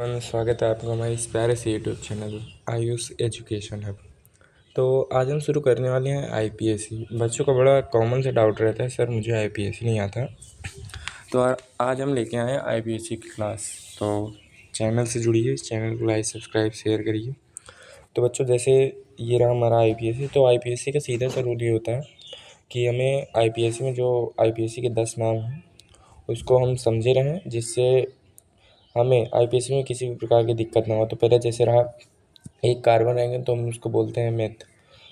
स्वागत है आपका हमारे इस प्यारे से YouTube channel Ayush education hub. तो आज हम शुरू करने वाले हैं आईपीएससी। बच्चों का बड़ा कॉमन सा डाउट रहता है, सर मुझे आईपीएससी नहीं आता। तो आज हम लेके आए हैं आईपीएससी की क्लास। तो चैनल से जुड़िए, इस चैनल को लाइक सब्सक्राइब शेयर करिए। तो बच्चों, जैसे ये रहा हमारा आईपीएससी। तो आईपीएससी का सीधा सा रूल ये होता है कि हमें आईपीएससी में जो आईपीएससी के 10 नाम हैं उसको हम समझे रहें, जिससे हमें आईपीएससी में किसी भी प्रकार की दिक्कत ना हो। तो पहले जैसे रहा, एक कार्बन रहेंगे तो हम उसको बोलते हैं मेथ,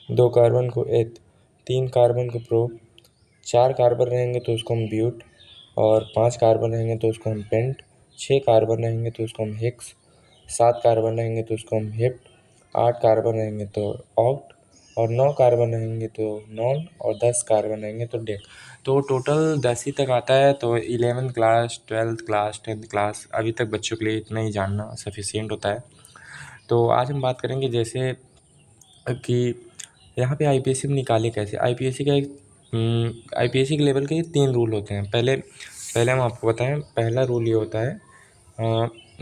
2 कार्बन को एथ, 3 कार्बन को प्रोप, 4 कार्बन रहेंगे तो उसको हम ब्यूट, और 5 कार्बन रहेंगे तो उसको हम पेंट, 6 कार्बन रहेंगे तो उसको हम हेक्स, 7 कार्बन रहेंगे तो उसको हम हेप्ट, 8 कार्बन रहेंगे तो ऑक्ट, और 9 कार्बन रहेंगे तो नॉन, और 10 कार्बन रहेंगे तो डेक। तो टोटल 10 ही तक आता है। तो 11th class, 12th class, 10th class अभी तक बच्चों के लिए इतना ही जानना सफिशिएंट होता है। तो आज हम बात करेंगे जैसे कि यहाँ पे आईपीएससी में निकाले कैसे। आईपीएससी का एक आईपीएससी के लेवल के 3 रूल होते हैं। पहले पहले हम आपको बताएं, पहला रूल ये होता है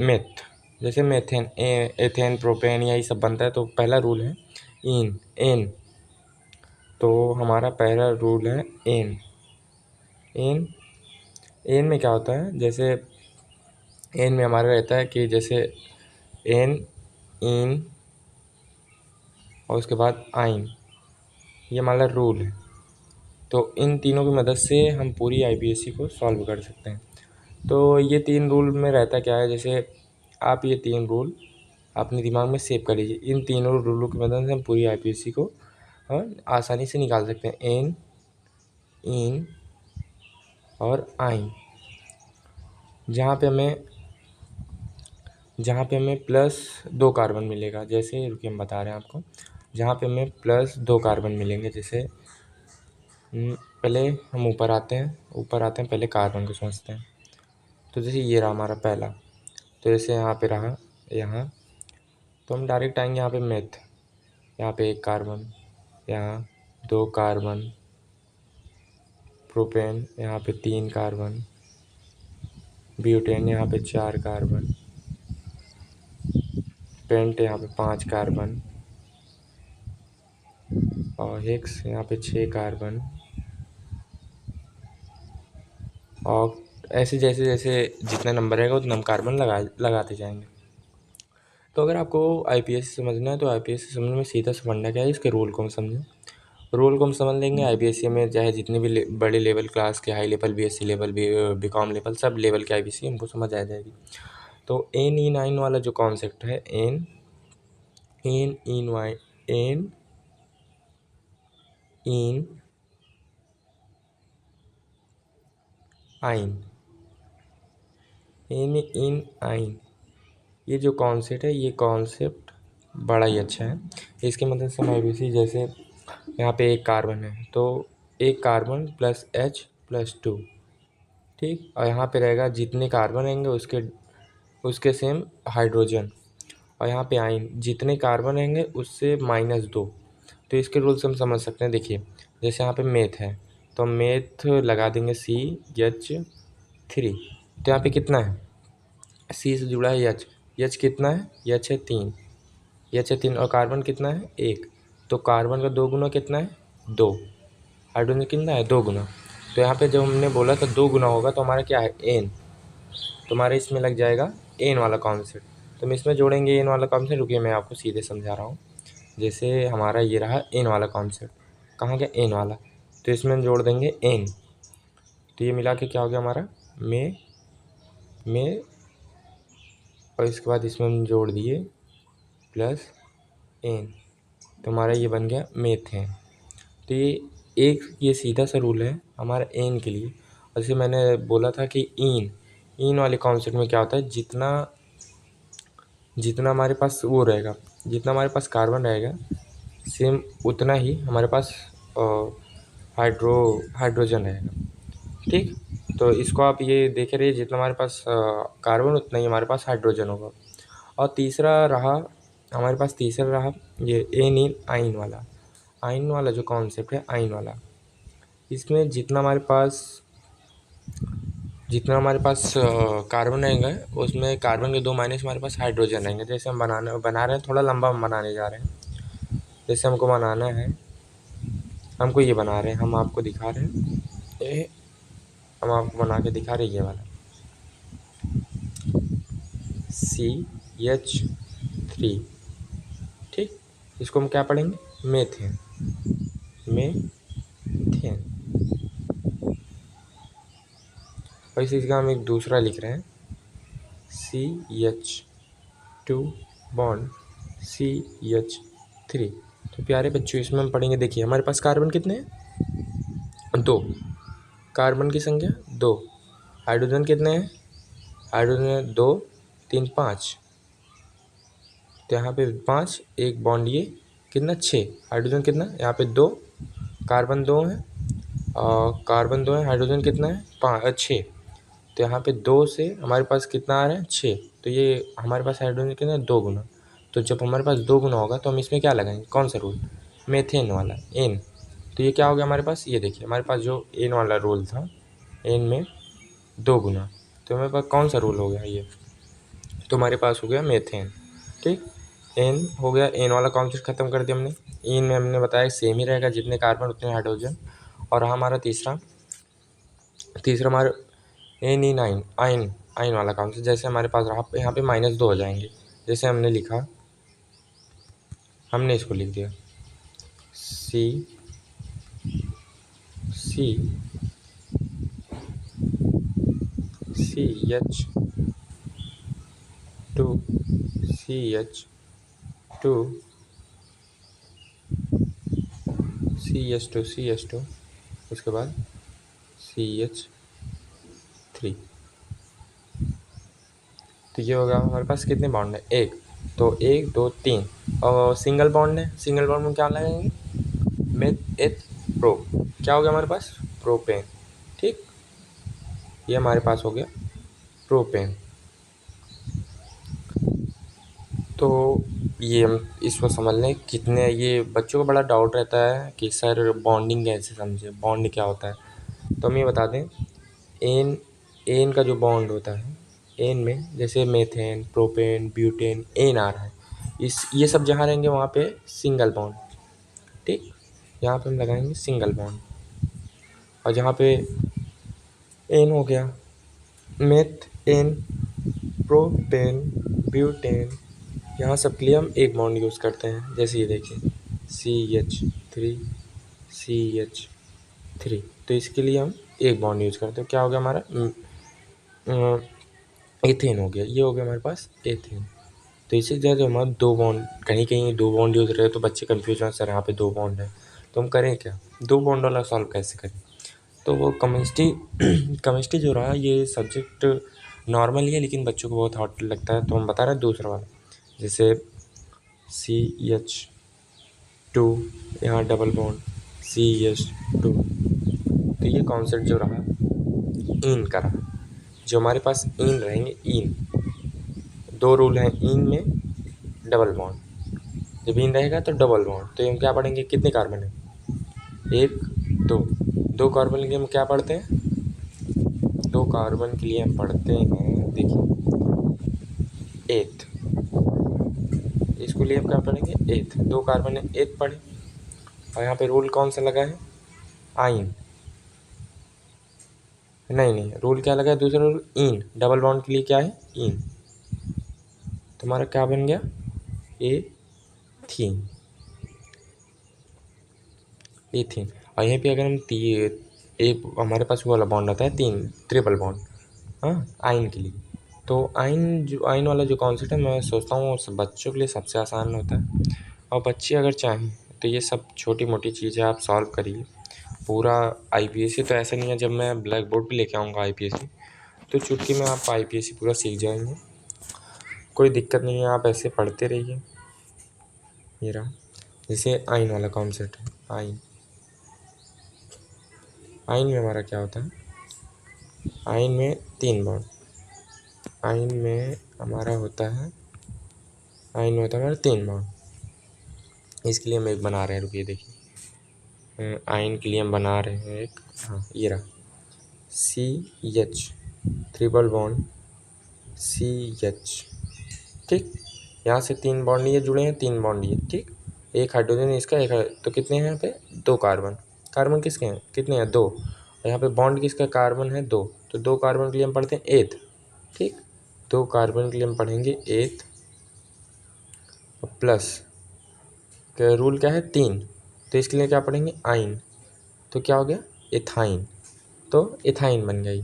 मेथ। जैसे मेथेन, एथेन, प्रोपेन यही सब बनता है। तो पहला रूल है इन एन। तो हमारा पहला रूल है एन। एन एन में क्या होता है, जैसे एन में हमारा रहता है कि जैसे एन, इन और उसके बाद आइन, ये हमारा रूल है। तो इन तीनों की मदद से हम पूरी आईपीएससी को सॉल्व कर सकते हैं। तो ये 3 रूल में रहता क्या है, जैसे आप ये 3 रूल अपने दिमाग में सेव कर लीजिए। इन तीनों रूलों की मदद से हम पूरी आईपीएससी को आसानी से निकाल सकते हैं। एन, इन और आइन। जहाँ पे हमें +2 कार्बन मिलेगा, जैसे रुकिए हम बता रहे हैं आपको। जहाँ पे हमें +2 कार्बन मिलेंगे, जैसे पहले हम ऊपर आते हैं पहले कार्बन को समझते हैं। तो जैसे ये रहा हमारा पहला, तो जैसे यहाँ पे रहा, यहाँ तो हम डायरेक्ट आएंगे यहाँ पे मेथ। यहाँ पे 1 कार्बन, यहाँ 2 कार्बन, प्रोपेन यहाँ पे 3 कार्बन, ब्यूटेन यहाँ पे 4 कार्बन, पेंट यहाँ पे 5 कार्बन, और हेक्स यहाँ पे 6 कार्बन। और ऐसे जैसे जैसे जितना नंबर रहेगा उतना हम कार्बन लगाते जाएंगे। तो अगर आपको आईपीएससी समझना है तो आईपीएससी समझने में सीधा सा फंडा क्या है, इसके रूल को हम समझें। रूल को हम समझ लेंगे, आईपीएससी में चाहे जितने भी बड़े लेवल क्लास के, high level, BSc level, BCom level, सब लेवल के आईपीएससी हमको समझ आ जाएगी। तो एन वाला जो कॉन्सेप्ट है, एन इन इन वाई एन इन आइन, एन इन आइन, ये जो कॉन्सेप्ट है, ये कॉन्सेप्ट बड़ा ही अच्छा है। इसकी मदद से हम आईपीएससी, जैसे यहाँ पे 1 कार्बन है तो 1 कार्बन +H+2, ठीक। और यहाँ पे रहेगा जितने कार्बन रहेंगे उसके सेम हाइड्रोजन। और यहाँ पे आइन, जितने कार्बन रहेंगे उससे -2। तो इसके रूल से हम समझ सकते हैं। देखिए, जैसे यहाँ पे मेथ है तो मेथ लगा देंगे CH3। तो यहाँ पे कितना है, सी से जुड़ा है एच, एच कितना है, एच है 3, एच है 3, और कार्बन कितना है 1। तो कार्बन का 2 गुना कितना है, 2। हाइड्रोजन कितना है, 2 गुना। तो यहाँ पे जब हमने बोला था 2 गुना होगा तो हमारा क्या है, एन। तो हमारे इसमें लग जाएगा एन वाला कॉन्सेप्ट। तो हम इसमें जोड़ेंगे एन वाला कॉन्सेप्ट। रुकिए मैं आपको सीधे समझा रहा हूँ। जैसे हमारा ये रहा एन वाला कॉन्सेप्ट, कहाँ गया एन वाला, तो इसमें हम जोड़ देंगे एन। तो ये मिला के क्या हो गया हमारा में, और इसके बाद इसमें हम जोड़ दिए +n। तो हमारा ये बन गया मेथेन। तो ये सीधा सा रूल है हमारा एन के लिए। और जैसे मैंने बोला था कि इन वाले कॉन्सेप्ट में क्या होता है, जितना हमारे पास वो रहेगा, जितना हमारे पास कार्बन रहेगा, सेम उतना ही हमारे पास हाइड्रोजन रहेगा, ठीक। तो इसको आप ये देखे रहिए, जितना हमारे पास कार्बन उतना ही हमारे पास हाइड्रोजन होगा। और तीसरा रहा ये एन इन आइन वाला जो कॉन्सेप्ट है, आइन वाला, इसमें जितना हमारे पास जितना हमारे पास कार्बन रहेंगे उसमें कार्बन के 2 माइनस हमारे पास हाइड्रोजन रहेंगे। जैसे हम बना रहे हैं, थोड़ा लंबा हम बनाने जा रहे हैं। जैसे हमको बनाना है, हमको ये बना रहे हैं, हम आपको दिखा रहे हैं, ये हम आपको बना के दिखा रहे हैं, ये वाला CH3। ठीक, इसको हम क्या पढ़ेंगे? मेथेन। मेथेन। और इसी का हम एक दूसरा लिख रहे हैं, CH2 बॉन्ड CH3। तो प्यारे बच्चों, इसमें हम पढ़ेंगे, देखिए हमारे पास कार्बन कितने हैं? 2। कार्बन की संख्या 2। हाइड्रोजन कितने हैं? हाइड्रोजन 2 3 5। तो यहाँ पे 5, एक बॉन्ड ये कितना? 6। हाइड्रोजन कितना? यहाँ पे 2, कार्बन 2 है और कार्बन 2 है, हाइड्रोजन कितना है? 6। तो यहाँ पे 2 से हमारे पास कितना आ रहा है? 6। तो ये हमारे पास हाइड्रोजन कितना है? 2 गुना। तो जब हमारे पास 2 गुना होगा तो हम इसमें क्या लगाएंगे? कौन सा रूल? मेथेन वाला, एन। तो ये क्या हो गया हमारे पास? ये देखिए हमारे पास जो एन वाला रूल था, एन में 2 गुना, तो हमारे पास कौन सा रूल हो गया ये? तो हमारे पास हो गया मेथेन। ठीक, एन हो गया, एन वाला कॉन्सेप्ट खत्म कर दिया हमने। एन में हमने बताया सेम ही रहेगा, जितने कार्बन उतने हाइड्रोजन। और हमारा तीसरा हमारा NE9 आइन, आइन वाला कॉन्सेप्ट। जैसे हमारे पास रहा यहाँ पे -2 हो जाएंगे। जैसे हमने लिखा, हमने इसको लिख दिया CH2 CH2 उसके बाद CH3। तो ये होगा हमारे पास कितने बॉन्ड है? 1। तो 1 2 3। और सिंगल बॉन्ड है, सिंगल बॉन्ड में क्या लगाएंगे? मेथ एथ प्रो। क्या हो गया हमारे पास? प्रोपेन। ठीक, ये हमारे पास हो गया प्रोपेन। तो ये हम इसको समझ लें कितने, ये बच्चों को बड़ा डाउट रहता है कि सर बॉन्डिंग कैसे समझे, बॉन्ड क्या होता है? तो हम ये बता दें, एन एन का जो बॉन्ड होता है, एन में जैसे मेथेन, प्रोपेन, ब्यूटेन, एन आ रहा है, ये सब जहाँ रहेंगे वहाँ पे सिंगल बॉन्ड। ठीक, यहाँ पे हम लगाएंगे सिंगल बॉन्ड। और जहाँ पे एन हो गया, मेथ एन, प्रोपेन, ब्यूटेन, यहाँ सब के लिए हम एक बॉन्ड यूज़ करते हैं। जैसे ये देखिए CH3 CH3। तो इसके लिए हम एक बॉन्ड यूज़ करते हैं। क्या हो गया हमारा? एथेन हो गया। ये हो गया हमारे पास एथेन। तो इसी तरह जो हमारा 2 बॉन्ड, कहीं कहीं 2 बॉन्ड यूज़ रहे तो बच्चे कन्फ्यूज हैं, सर यहाँ पे 2 बॉन्ड है तो हम करें क्या? 2 बॉन्ड वाला सॉल्व कैसे करें? तो वो केमिस्ट्री जो रहा, ये सब्जेक्ट नॉर्मल ही है लेकिन बच्चों को बहुत हार्ड लगता है, तो हम बता रहे हैं दूसरा वाला। जैसे CH2, यहाँ डबल बॉन्ड CH2। तो ये कॉन्सेप्ट जो रहा, इन का रहा। जो हमारे पास इन रहेंगे, इन 2 रूल हैं इन में, डबल बॉन्ड। जब इन रहेगा तो डबल बॉन्ड। तो हम क्या पढ़ेंगे? कितने कार्बन है? 1 2। 2 कार्बन के लिए हम क्या पढ़ते हैं? 2 कार्बन के लिए हम पढ़ते हैं, देखिए, एथ। इसको लिए हम क्या पढ़ेंगे? एथ। 2 कार्बन है, एथ पढ़े। और यहाँ पे रूल कौन सा लगा है? आइन। नहीं, रूल क्या लगा है? दूसरा रूल इन, डबल बॉन्ड के लिए क्या है? इन। तो हमारा क्या बन गया? एथीन। एथीन। और यहीं पे अगर हम एक हमारे पास वो वाला बॉन्ड आता है 3 ट्रिपल बॉन्ड, हाँ, आइन के लिए। तो आइन वाला जो कॉन्सेप्ट है, मैं सोचता हूँ सब बच्चों के लिए सबसे आसान होता है। और बच्चे अगर चाहें तो ये सब छोटी मोटी चीज़ें आप सॉल्व करिए। पूरा IPSC तो ऐसा नहीं है, जब मैं ब्लैक बोर्ड पे लेके आऊँगा IPSC तो चुटकी में आप IPSC पूरा सीख जाएंगे। कोई दिक्कत नहीं है, आप ऐसे पढ़ते रहिए। ये रहा, जैसे आइन वाला कॉन्सेप्ट है। आइन में हमारा क्या होता है? आइन में 3 बॉन्ड। आइन में हमारा होता है, आइन में होता है हमारा 3 बॉन्ड। इसके लिए हम एक बना रहे हैं, रुकिए देखिए, आइन के लिए हम बना रहे हैं एक, हाँ ये रहा CH। Triple bond CH। ठीक, यहाँ से 3 बॉन्ड ये जुड़े हैं, 3 बॉन्ड ये। ठीक, एक हाइड्रोजन इसका, तो कितने हैं यहाँ पे? 2 कार्बन। कार्बन किसके हैं? कितने हैं? 2। और यहाँ पे बॉन्ड किसका? कार्बन है 2, तो 2 कार्बन के लिए हम पढ़ते हैं एथ। ठीक, 2 कार्बन के लिए हम पढ़ेंगे एथ। प्लस रूल क्या है? 3, तो इसके लिए क्या पढ़ेंगे? आइन। तो क्या हो गया? एथाइन। तो एथाइन बन गई।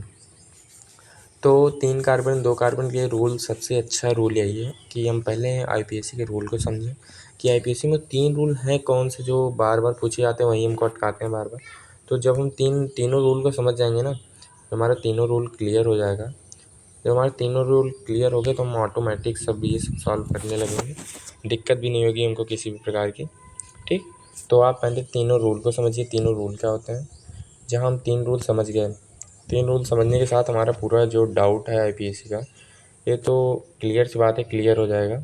तो 3 कार्बन 2 कार्बन के रूल, सबसे अच्छा रूल यही है कि हम पहले IPSC के रूल को समझें कि IPSC में 3 रूल हैं कौन से जो बार बार पूछे जाते हैं, वही हमको अटकाते हैं बार बार। तो जब हम तीनों रूल को समझ जाएंगे ना, तो हमारा तीनों रूल क्लियर हो जाएगा। जब हमारे तीनों रूल क्लियर हो गए तो हम ऑटोमेटिक सब ये सब सॉल्व करने लगेंगे, दिक्कत भी नहीं होगी हमको किसी भी प्रकार की। ठीक, तो आप पहले तीनों रूल को समझिए। तीनों रूल क्या होते हैं? जहाँ हम 3 रूल समझ गए, 3 रूल समझने के साथ हमारा पूरा जो डाउट है IPSC का, ये तो क्लियर सी बात है, क्लियर हो जाएगा।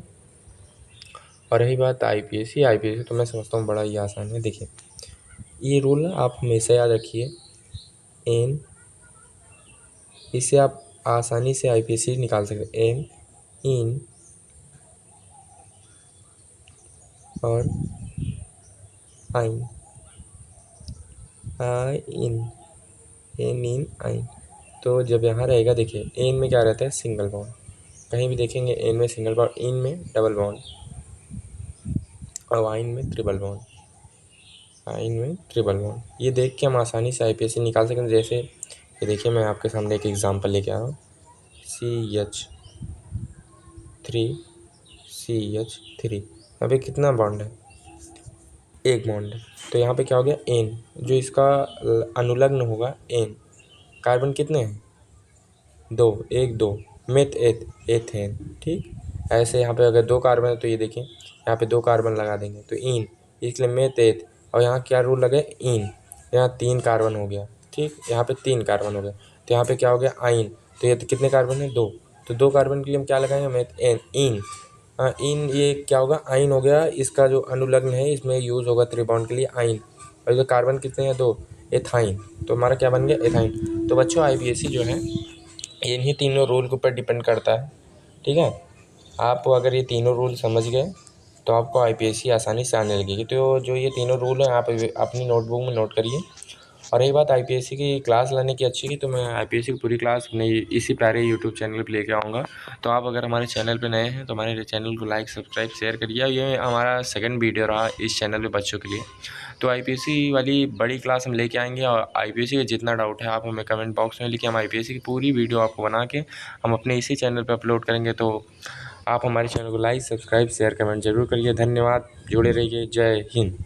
और रही बात IPSC तो मैं समझता हूँ बड़ा ही आसान है। देखिए, ये रूल आप हमेशा याद रखिए। एन, इसे आप आसानी से IPSC निकाल सकते हैं। एन इन और आइन, इन, एन इन आइन। तो जब यहाँ रहेगा, देखिए एन में क्या रहता है? Single bond. कहीं भी देखेंगे एन में सिंगल बॉन्ड, इन में डबल बॉन्ड, और आइन में ट्रिपल बॉन्ड। आइन में ट्रिपल बॉन्ड, ये देख के हम आसानी से IPSC निकाल सकते हैं। जैसे ये देखिए, मैं आपके सामने एक एग्जांपल लेके आया हूँ। CH3 यहाँ पे कितना बॉन्ड है? एक बॉन्ड है। तो यहाँ पे क्या हो गया? एन, जो इसका अनुलग्न होगा एन। कार्बन कितने हैं? 2, 1 2, मेथ एथेन। ठीक, ऐसे यहाँ पे अगर 2 कार्बन है तो ये देखिए यहाँ पे 2 कार्बन लगा देंगे तो इन, इसलिए मेथ एथ। और यहाँ क्या रूल लगे? इन। यहाँ 3 कार्बन हो गया। ठीक, यहाँ पे 3 कार्बन हो गया, तो यहाँ पे क्या हो गया? आइन। तो ये तो कितने कार्बन है? 2। तो 2 कार्बन के लिए हम क्या लगाएंगे? मेथ एन, इन। इन, ये क्या होगा? आइन हो गया। इसका जो अनुलग्न है इसमें यूज़ होगा त्रिबॉन्ड के लिए आइन। और जो कार्बन कितने हैं? 2, एथाइन। तो हमारा क्या बन गया? एथाइन। तो बच्चों IPSC जो है इन्हीं तीनों रूल के ऊपर डिपेंड करता है। ठीक है, आप अगर ये तीनों रूल समझ गए तो आपको IPSC आसानी से आने लगेगी। तो जो ये तीनों रूल हैं आप अपनी नोटबुक में नोट करिए। और रही बात IPSC की क्लास लाने की अच्छी की, तो मैं IPSC की पूरी क्लास अपने इसी प्यारे यूट्यूब चैनल पे लेके आऊँगा। तो आप अगर हमारे चैनल पे नए हैं तो हमारे चैनल को लाइक, सब्सक्राइब, शेयर करिए। ये हमारा सेकंड वीडियो रहा इस चैनल पे बच्चों के लिए। तो IPSC वाली बड़ी क्लास हम लेके आएंगे, और IPSC का जितना डाउट है आप हमें कमेंट बॉक्स में लिखिए। हम IPSC की पूरी वीडियो आपको बना के हम अपने इसी चैनल पर अपलोड करेंगे। तो आप हमारे चैनल को लाइक, सब्सक्राइब, शेयर, कमेंट जरूर करिए। धन्यवाद, जुड़े रहिए। जय हिंद।